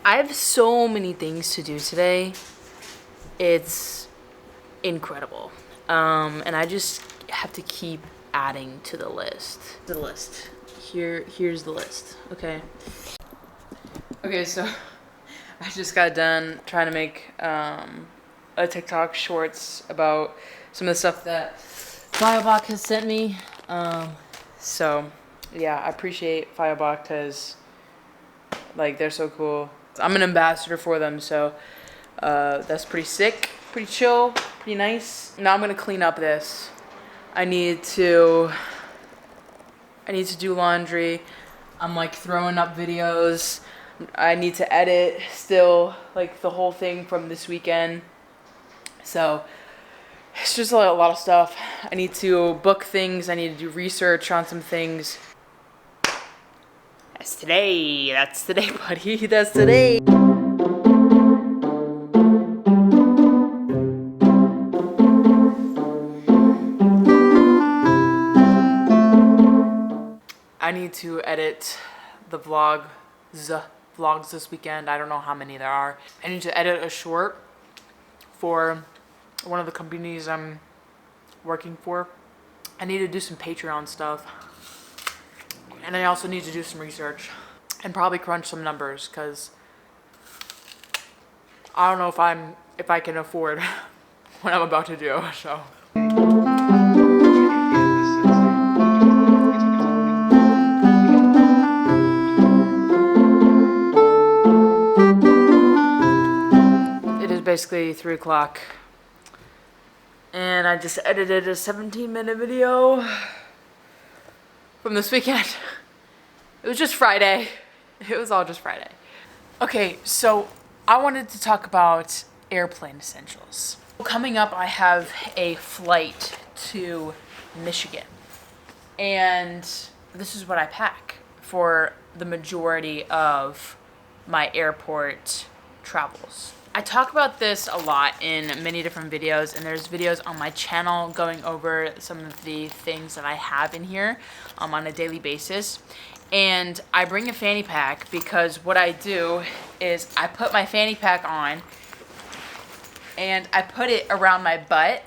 I have so many things to do today. It's incredible. And I just have to keep adding to the list. Here's the list. Okay. Okay, so I just got done trying to make a TikTok shorts about some of the stuff that Fireblock has sent me. So yeah, I appreciate Fireblock because like they're so cool. I'm an ambassador for them, so that's pretty sick, pretty chill, pretty nice. Now I'm gonna clean up this. I need to do laundry. I'm like throwing up videos. I need to edit still, like the whole thing from this weekend. So it's just a lot of stuff. I need to book things. I need to do research on some things. That's today, buddy. That's today. I need to edit the vlogs this weekend. I don't know how many there are. I need to edit a short for one of the companies I'm working for. I need to do some Patreon stuff. And I also need to do some research and probably crunch some numbers because I don't know if I can afford what I'm about to do, so. It is basically 3 o'clock and I just edited a 17-minute video from this weekend. It was just Friday. It was all just Friday. Okay, so I wanted to talk about airplane essentials. Coming up, I have a flight to Michigan. And this is what I pack for the majority of my airport travels. I talk about this a lot in many different videos, and there's videos on my channel going over some of the things that I have in here on a daily basis. And I bring a fanny pack because what I do is I put my fanny pack on and I put it around my butt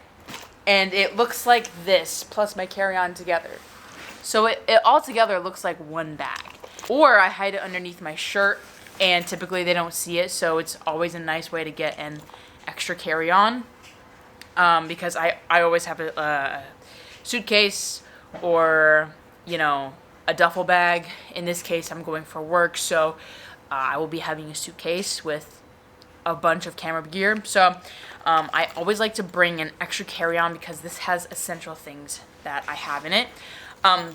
and it looks like this plus my carry-on together. So it all together looks like one bag. Or I hide it underneath my shirt and typically they don't see it, so it's always a nice way to get an extra carry-on because I always have a suitcase or, you know, a duffel bag. In this case, I'm going for work, so I will be having a suitcase with a bunch of camera gear. So I always like to bring an extra carry-on because this has essential things that I have in it.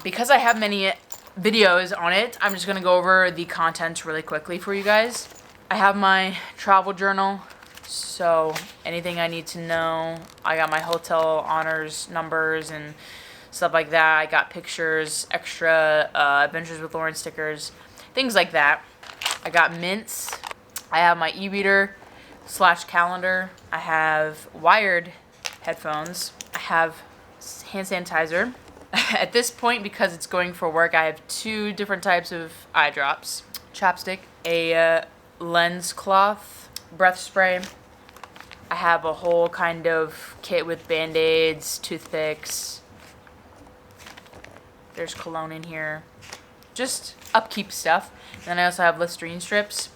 Because I have many videos on it, I'm just going to go over the content really quickly for you guys. I have my travel journal, so anything I need to know. I got my hotel honors numbers and stuff like that. I got pictures, extra Adventures with Lauren stickers, things like that. I got mints. I have my e-reader / calendar. I have wired headphones. I have hand sanitizer. At this point, because it's going for work, I have 2 different types of eye drops. Chapstick, a lens cloth, breath spray. I have a whole kind of kit with Band-Aids, toothpicks. There's cologne in here. Just upkeep stuff. And then I also have Listerine strips.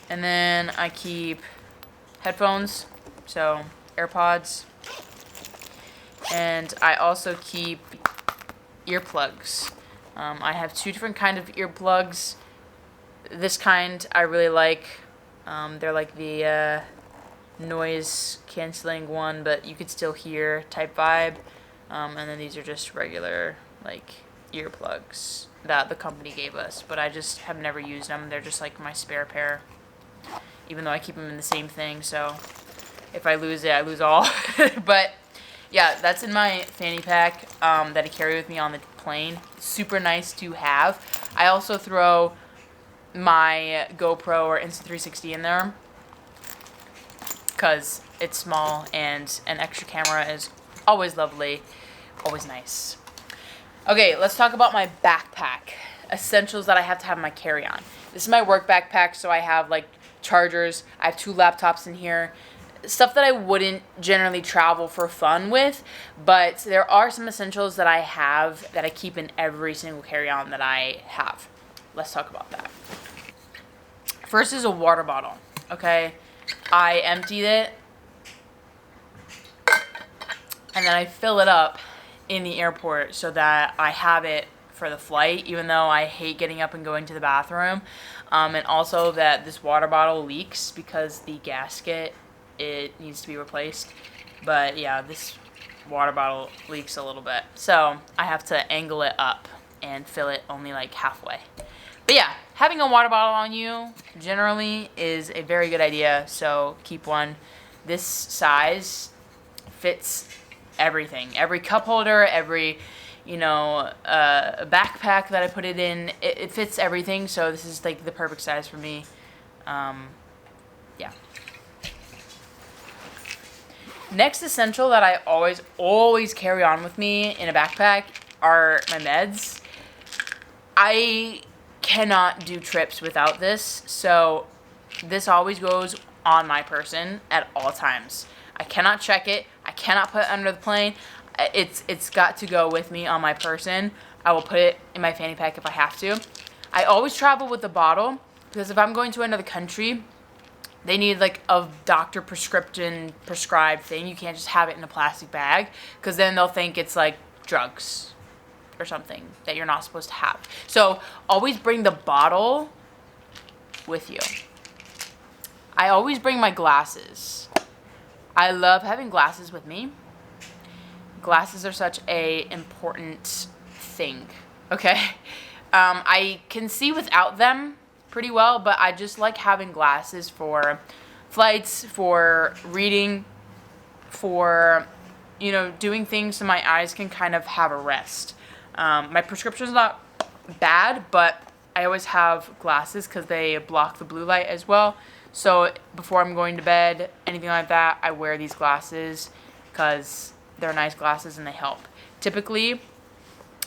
And then I keep headphones, so AirPods. And I also keep earplugs. I have 2 different kind of earplugs. This kind I really like. They're like the noise canceling one, but you could still hear type vibe. And then these are just regular like earplugs that the company gave us, but I just have never used them. They're just like my spare pair, even though I keep them in the same thing, so if I lose it, I lose all. But yeah, that's in my fanny pack that I carry with me on the plane. Super nice to have. I also throw my GoPro or Insta360 in there because it's small and an extra camera is always lovely, always nice. Okay, let's talk about my backpack. essentials that I have to have in my carry-on. This is my work backpack, so I have like chargers. I have 2 laptops in here. Stuff that I wouldn't generally travel for fun with, but there are some essentials that I have that I keep in every single carry-on that I have. Let's talk about that. First is a water bottle, okay? I emptied it, and then I fill it up in the airport so that I have it for the flight, even though I hate getting up and going to the bathroom. And also that this water bottle leaks because the gasket, it needs to be replaced. But yeah, this water bottle leaks a little bit, so I have to angle it up and fill it only like halfway. But yeah, having a water bottle on you generally is a very good idea, so keep one. This size fits everything. Every cup holder, every, you know, backpack that I put it in, it fits everything, so this is like the perfect size for me. Yeah. Next essential that I always carry on with me in a backpack are my meds. I cannot do trips without this, so this always goes on my person at all times. I cannot check it. I cannot put it under the plane. It's got to go with me on my person. I will put it in my fanny pack if I have to. I always travel with a bottle because if I'm going to another country, they need like a doctor prescribed thing. You can't just have it in a plastic bag because then they'll think it's like drugs or something that you're not supposed to have. So always bring the bottle with you. I always bring my glasses. I love having glasses with me. Glasses are such a important thing, okay? I can see without them pretty well, but I just like having glasses for flights, for reading, for, you know, doing things so my eyes can kind of have a rest. My prescription's not bad, but I always have glasses because they block the blue light as well. So before I'm going to bed, anything like that, I wear these glasses because they're nice glasses and they help. Typically,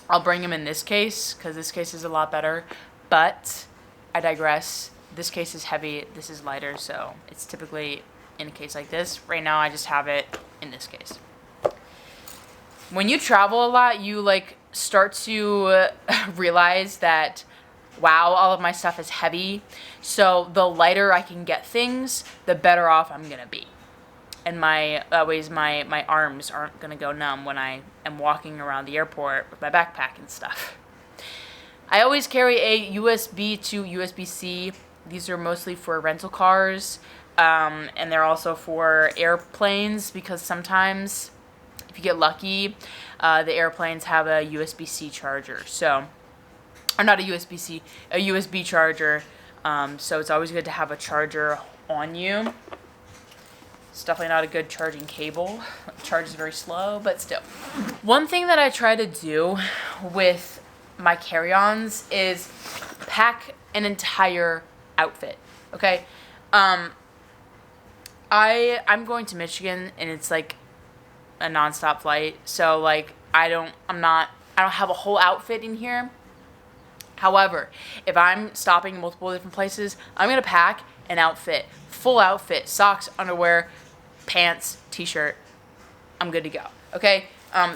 I'll bring them in this case because this case is a lot better, but I digress. This case is heavy, this is lighter, so it's typically in a case like this. Right now, I just have it in this case. When you travel a lot, you like start to realize that, wow, all of my stuff is heavy. So the lighter I can get things, the better off I'm gonna be. And that way my arms aren't gonna go numb when I am walking around the airport with my backpack and stuff. I always carry a USB to USB-C. These are mostly for rental cars, and they're also for airplanes because sometimes, if you get lucky, the airplanes have a USB-C charger. So, or not a USB-C, a USB charger. So it's always good to have a charger on you. It's definitely not a good charging cable. It charges very slow, but still. One thing that I try to do with my carry-ons is pack an entire outfit, okay? I'm going to Michigan and it's like a nonstop flight, so like I don't have a whole outfit in here. However, if I'm stopping in multiple different places, I'm gonna pack an outfit, full outfit, socks, underwear, pants, t-shirt. I'm good to go. Okay.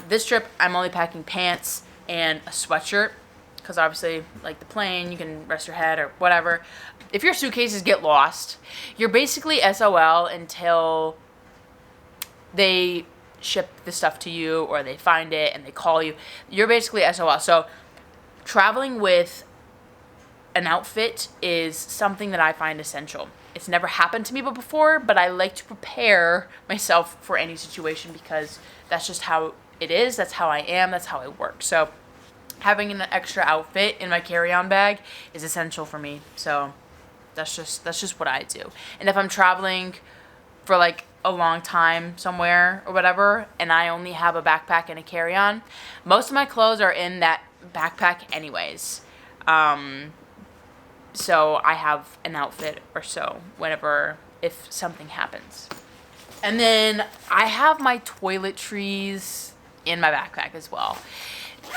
This trip I'm only packing pants and a sweatshirt because obviously, like the plane, you can rest your head or whatever. If your suitcases get lost, you're basically SOL until they ship the stuff to you or they find it and they call you. You're basically SOL. So traveling with an outfit is something that I find essential. It's never happened to me before, but I like to prepare myself for any situation because that's just how it is. That's how I am. That's how I work. So having an extra outfit in my carry-on bag is essential for me. So that's just what I do. And if I'm traveling for like a long time somewhere or whatever, and I only have a backpack and a carry-on, most of my clothes are in that backpack anyways. So I have an outfit or so if something happens. And then I have my toiletries in my backpack as well.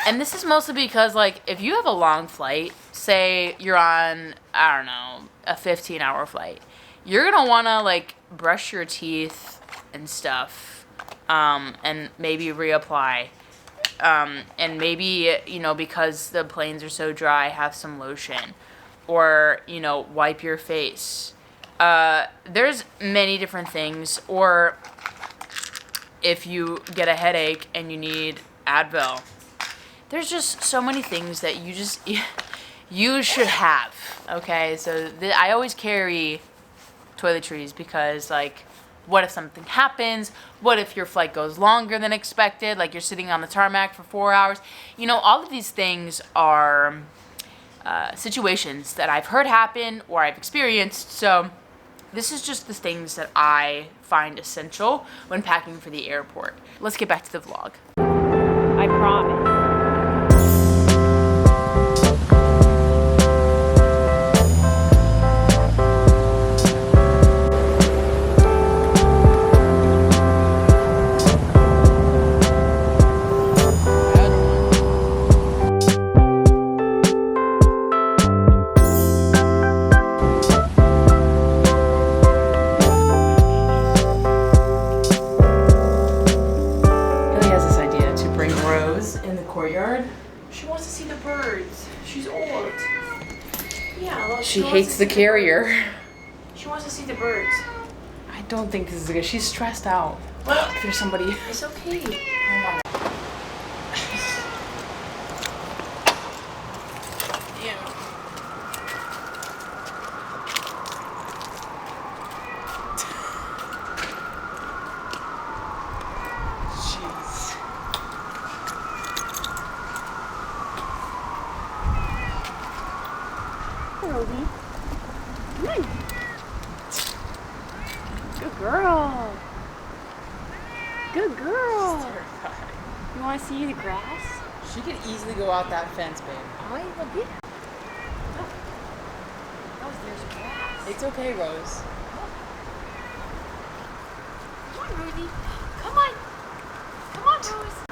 And this is mostly because, like, if you have a long flight, say you're on, I don't know, a 15-hour flight, you're going to want to, like, brush your teeth and stuff, and maybe reapply. And maybe, you know, because the planes are so dry, have some lotion. Or, you know, wipe your face. There's many different things. Or if you get a headache and you need Advil. There's just so many things that you should have, okay? So I always carry toiletries because, like, what if something happens? What if your flight goes longer than expected? Like, you're sitting on the tarmac for 4 hours. You know, all of these things are situations that I've heard happen or I've experienced. So this is just the things that I find essential when packing for the airport. Let's get back to the vlog. I promise. She hates the carrier. She wants to see the birds. I don't think this is good. She's stressed out. Look, there's somebody. It's okay. Roby. Come on. Good girl. Good girl. You want to see the grass? She could easily go out that fence, babe. Oh, you will be. Oh, there's grass. It's okay, Rose. Come on, Rosie. Come on. Come on, Rose.